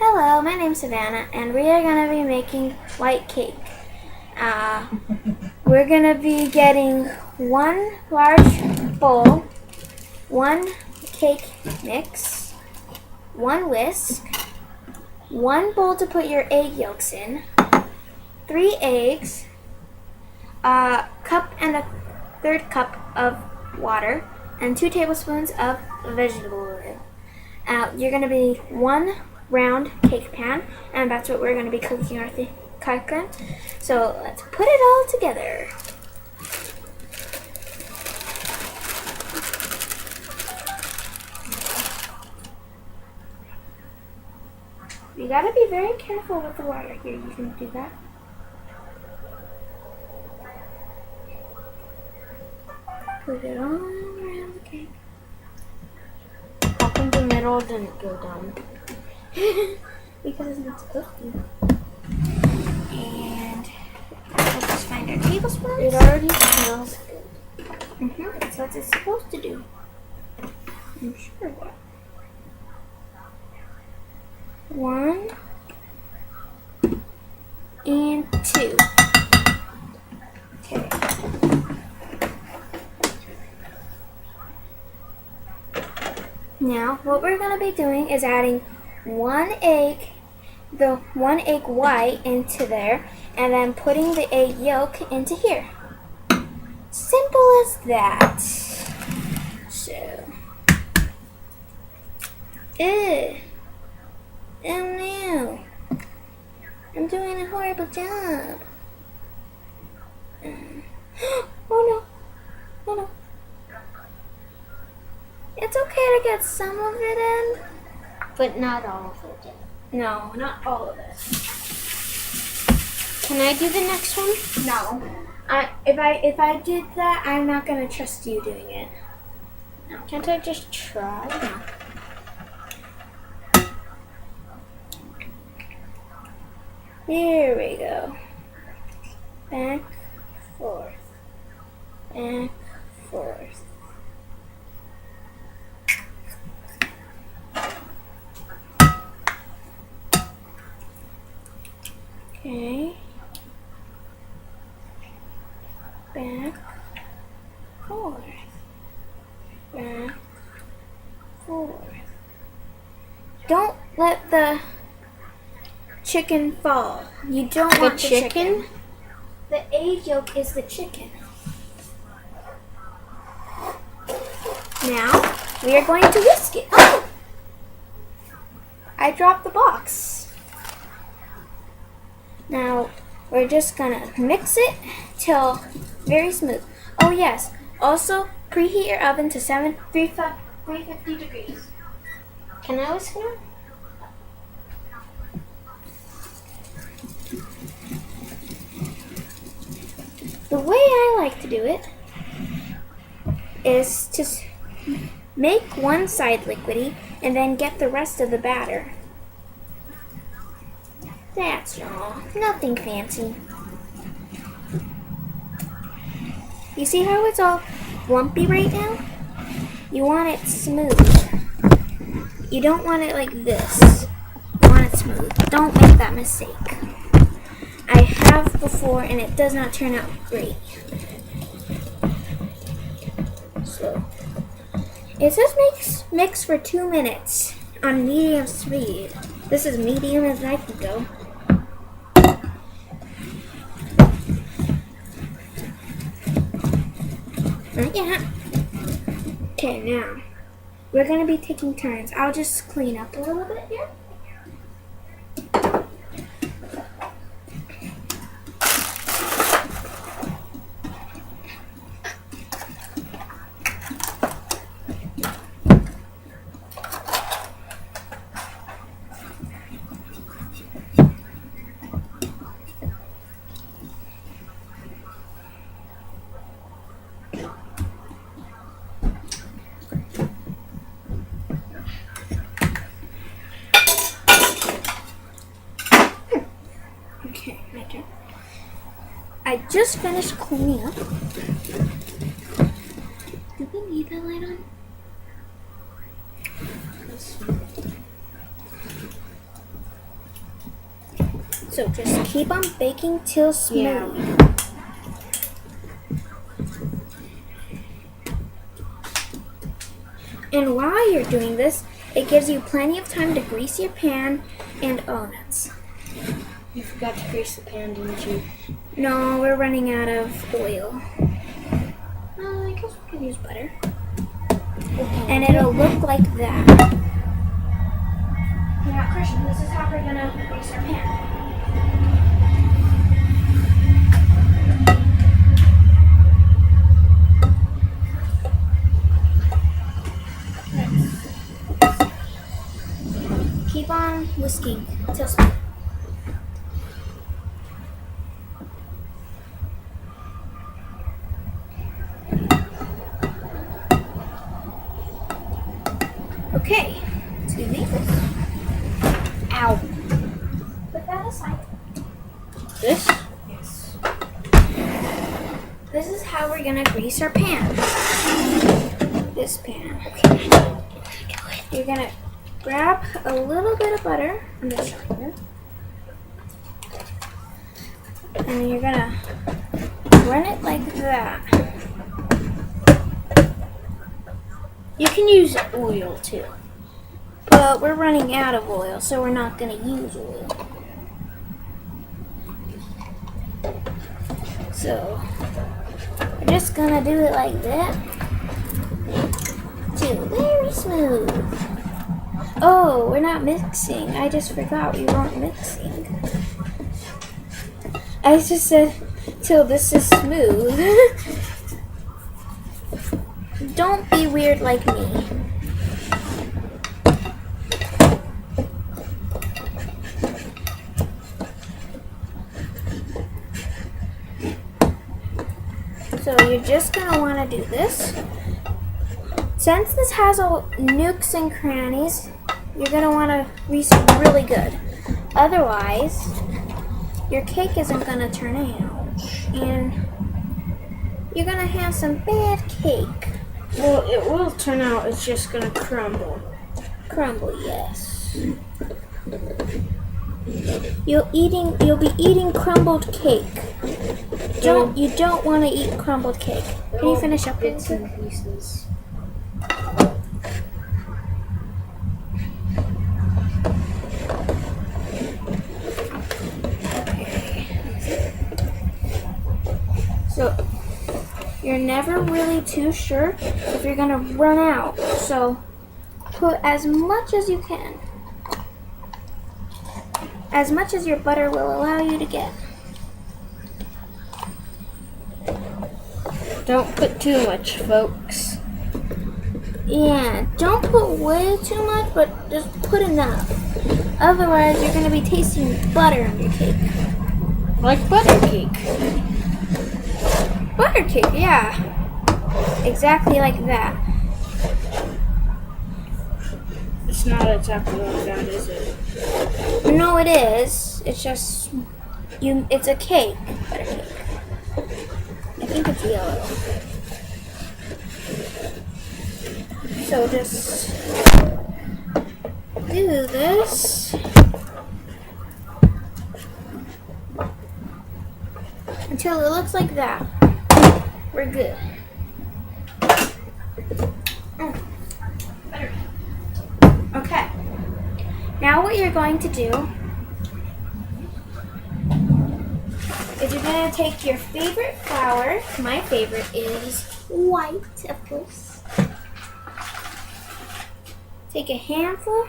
Hello, my name's Savannah, and we are going to be making white cake. We're going to be getting one large bowl, one cake mix, one whisk, one bowl to put your egg yolks in, 3 eggs, a cup and a third cup of water, and 2 tablespoons of vegetable oil. You're going to be one round cake pan, and that's what we're going to be cooking our cake in. So let's put it all together. You got to be very careful with the water here. You can do that. Put it all around the cake. How come the middle didn't go down? Because it's not supposed to. And let's just find our tablespoons. It already smells good. That's what it's supposed to do. I'm sure of that. 1 and 2. Okay. Now, what we're going to be doing is adding 1 egg, the 1 egg white into there, and then putting the egg yolk into here. Simple as that. So, oh no, I'm doing a horrible job. Oh no. It's okay to get some of it in. But not all of it. No, not all of it. Can I do the next one? No. If I did that, I'm not gonna trust you doing it. No. Can't I just try? No. Here we go. Back, forth. Back, forth. Okay. Back, forth. Back, forth. Don't let the chicken fall. You don't want the chicken. The egg yolk is the chicken. Now, we are going to whisk it. Oh! I dropped the box. Now, we're just gonna mix it till very smooth. Oh yes, also preheat your oven to 350 degrees. Can I whisk now? The way I like to do it is to make one side liquidy and then get the rest of the batter. That's all. Nothing fancy. You see how it's all lumpy right now? You want it smooth. You don't want it like this. You want it smooth. Don't make that mistake. I have before and it does not turn out great. So, it says mix for 2 minutes on medium speed. This is medium as I can go. Yeah. Okay, now we're gonna be taking turns. I'll just clean up a little bit here. Okay, my turn. I just finished cleaning up. Do we need that light on? So just keep on baking till smooth. Yeah. And while you're doing this, it gives you plenty of time to grease your pan and nuts. You forgot to grease the pan, didn't you? No, we're running out of oil. I guess we can use butter. Okay. And it'll look like that. Now, Christian, this is how we're gonna grease our pan. Keep on whisking till smooth. Okay. Excuse me. Ow. Put that aside. This? Yes. This is how we're gonna grease our pan. This pan. Okay. You're gonna grab a little bit of butter. I'm just showing you. And you're gonna run it like that. You can use oil too. But we're running out of oil, so we're not gonna use oil. So we're just gonna do it like that. Too very smooth. Oh, we're not mixing. I just forgot we weren't mixing. I just said till this is smooth. Don't be weird like me. So you're just gonna want to do this. Since this has all nooks and crannies, you're gonna want to grease it really good. Otherwise, your cake isn't gonna turn out, and you're gonna have some bad cake. Well, it will turn out. It's just gonna crumble. Crumble, yes. You'll be eating crumbled cake. You don't want to eat crumbled cake. Can you finish up bits with and pieces? So you're never really too sure if you're gonna run out. So put as much as you can. As much as your butter will allow you to get. Don't put too much, folks. Yeah, don't put way too much, but just put enough. Otherwise, you're going to be tasting butter on your cake. Like butter cake. Butter cake, yeah. Exactly like that. It's not exactly like that, is it? No, it is. It's just, it's a cake. Butter cake. I think it's yellow. So just do this until it looks like that. We're good. Okay. Now what you're going to do is you're going to take your favorite flour. My favorite is white, of course. Take a handful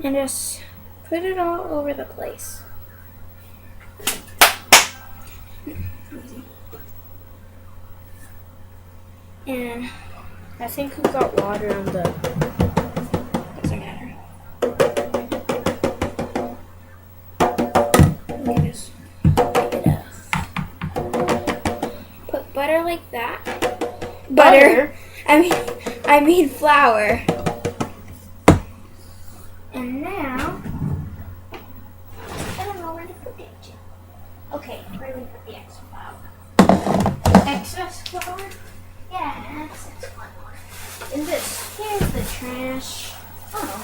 and just put it all over the place. And I think we got water on the... doesn't matter. Just wipe it off. Put butter like that. Butter? I mean flour. And now, I don't know where to put it. Okay, where do we put the extra flour? Excess flour? Yeah, excess flour. And here's the trash. Oh.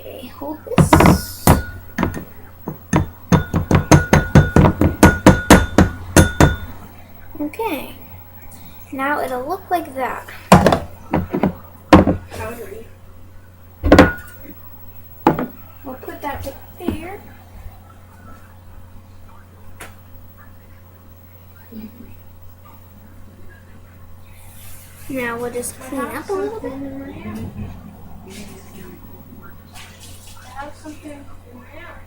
Okay, hold this. Okay, now it'll look like that. Powdery. We'll put that right there. Now we'll just clean up a little bit. I have something in there.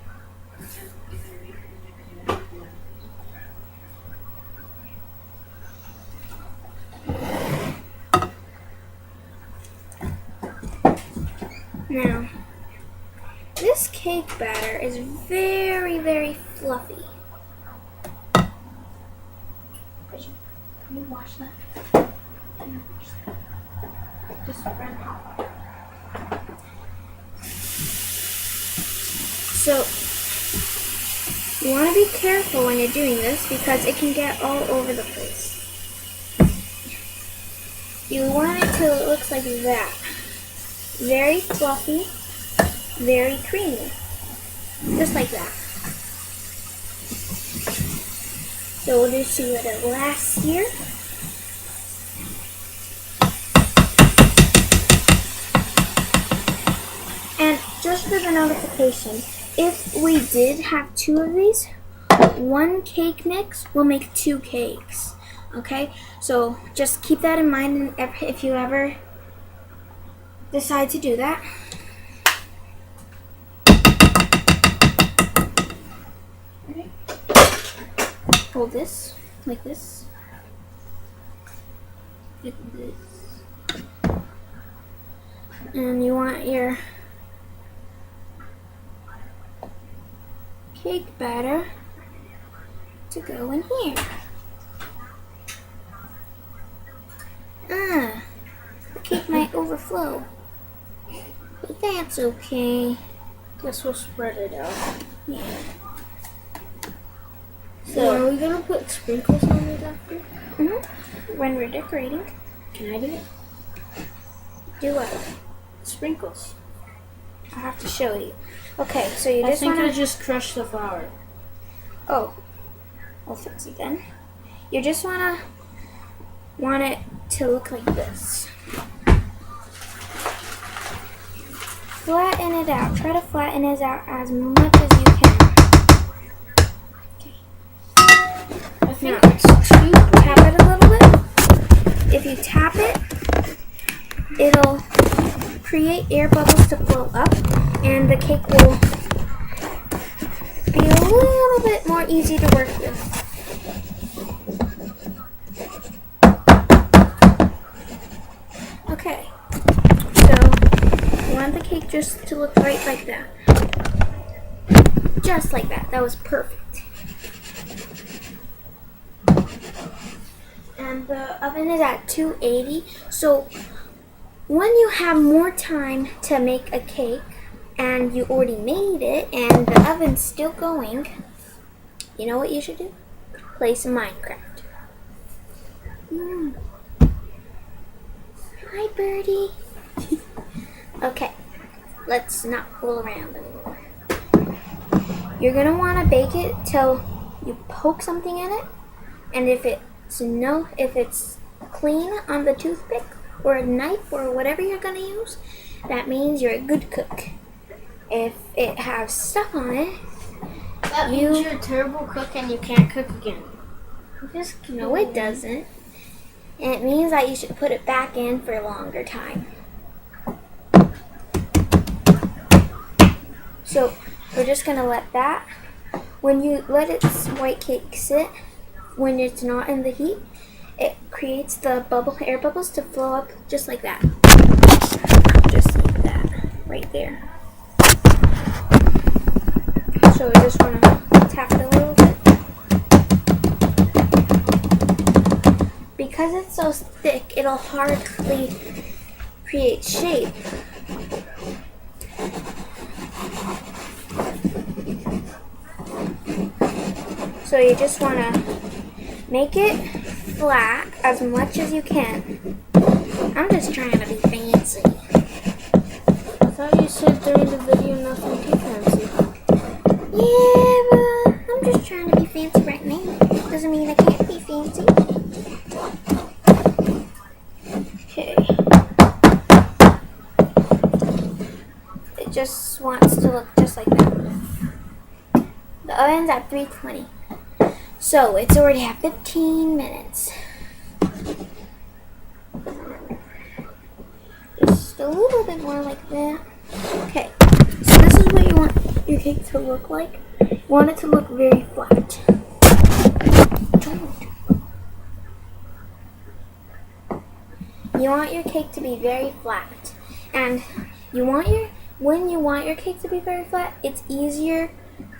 Now, this cake batter is very, very fluffy. Can you wash that? Just run hot. So, you want to be careful when you're doing this because it can get all over the place. You want it to look like that. Very fluffy, very creamy. Just like that. So we'll just see what it lasts here. And just for the notification, if we did have 2 of these, 1 cake mix will make 2 cakes. Okay? So just keep that in mind if you ever decide to do that. Okay. Hold this like this. Like this. And you want your cake batter to go in here. The cake might overflow. But that's okay. Guess we'll spread it out. Yeah. So, are we gonna put sprinkles on it after? When we're decorating. Can I do it? Do what? Sprinkles. I'll have to show you. Okay, so you I just think want I to... just crushed the flour. Oh. I'll fix it then. You just want it to look like this. Flatten it out. Try to flatten it out as much as you can. Okay. I think Now, it's too tap it a little bit. If you tap it, it'll create air bubbles to flow up, and the cake will be a little bit more easy to work with. Okay, so you want the cake just to look right like that. Just like that. That was perfect. And the oven is at 280, so when you have more time to make a cake and you already made it and the oven's still going, you know what you should do? Play some Minecraft. Hi, birdie. Okay, let's not fool around anymore. You're going to want to bake it till you poke something in it, and if it's clean on the toothpick or a knife or whatever you're going to use, that means you're a good cook. If it has stuff on it, That means you're a terrible cook and you can't cook again. just no, it doesn't. And it means that you should put it back in for a longer time. So we're just going to let that, when you let its white cake sit, when it's not in the heat, it creates the air bubbles to flow up just like that. Just like that, right there. So we just want to tap it a little bit. Because it's so thick, it'll hardly create shape. So you just want to make it flat as much as you can. I'm just trying to be fancy. I thought you said during the video Okay. It just wants to look just like that. The oven's at 320. So it's already at 15 minutes. Just a little bit more like that. Okay. So this is what you want your cake to look like. You want it to look very flat. You want your cake to be very flat. And when you want your cake to be very flat, it's easier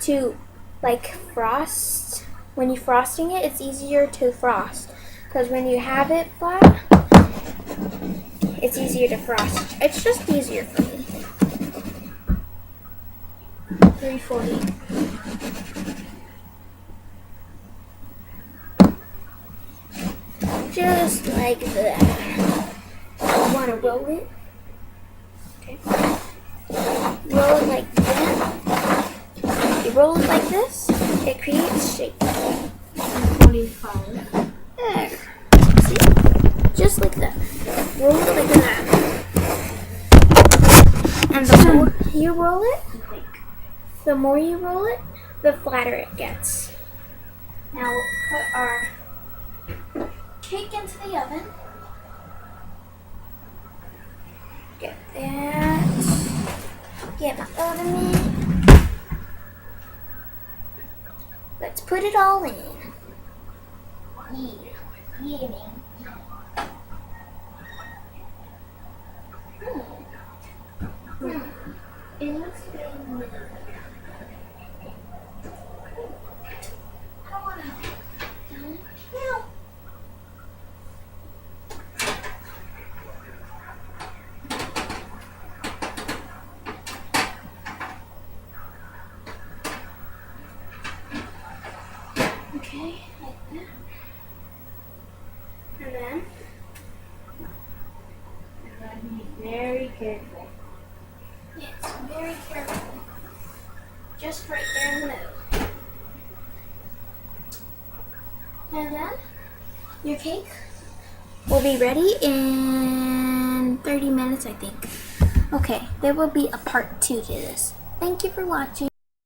to like frost. When you're frosting it, it's easier to frost. Because when you have it flat, it's easier to frost. It's just easier for me. 340. Just like that. You want to roll it. Okay. Roll it like that. You roll it like this, it creates shape. 25. There. See? Just like that. Roll it like that. And the more you roll it, the flatter it gets. Now we'll put our cake into the oven. Get that. Get my oven mitt. Let's put it all in. Yeah. It looks good. I want to. No. Okay, like that. And then Be very careful. yes, very careful. Just right there in the middle. And then your cake will be ready in 30 minutes, I think. Okay, there will be a part 2 to this. Thank you for watching.